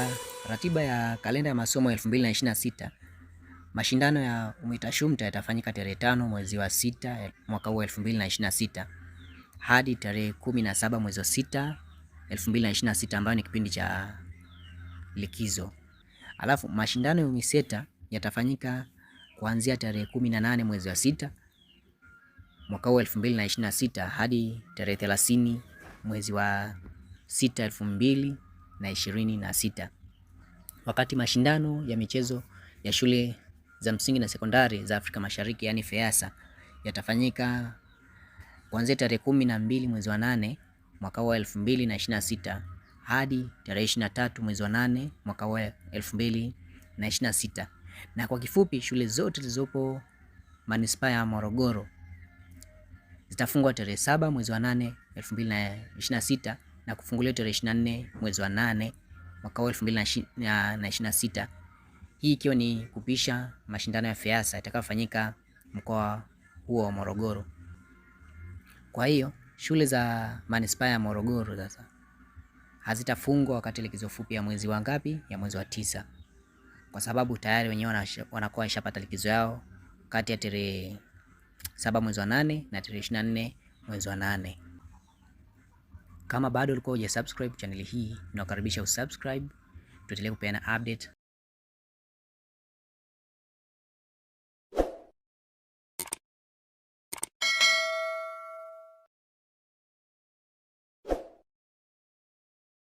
Kwa ratiba ya kalenda ya masomo 2026, mashindano ya UMITASHUMTA yatafanyika tarehe 5 mwezi wa 6 mwaka huu 2026 hadi tarehe 17 mwezi wa 6 2026, ambayo ni kipindi cha likizo. Alafu mashindano ya UMISETA yatafanyika kuanzia tarehe 18 mwezi wa 6 mwaka huu 2026 hadi tarehe 30 mwezi wa 6 2026. Wakati mashindano ya michezo ya shule za msingi na sekondari za Afrika Mashariki yani FEASA yatafanyika kuanzia tarehe 12 mwezi wa 8 mwaka wa 2026 hadi tarehe 23 mwezi wa 8 mwaka wa 2026. Na kwa kifupi, shule zote zilizopo manispaa ya Morogoro zitafungwa tarehe 7 mwezi wa 8 2026 na kufunguliwa tarehe 24 mwezi wa 8 mwaka wa 2026. Hii ikiwa ni kupisha mashindano ya FEASA yatakayofanyika mkoa huo wa Morogoro. Kwa hiyo shule za manispaa ya Morogoro sasa hazitafungwa wakati likizo fupi ya mwezi wa ngapi? Ya mwezi wa 9, kwa sababu tayari wenyewe wanakuwa washapata likizo yao kati ya tarehe 7 mwezi wa 8 na tarehe 24 mwezi wa 8. Kama bado ulikuwa hujasubscribe channel hii, nakukaribisha usubscribe, tuendelee kupeana update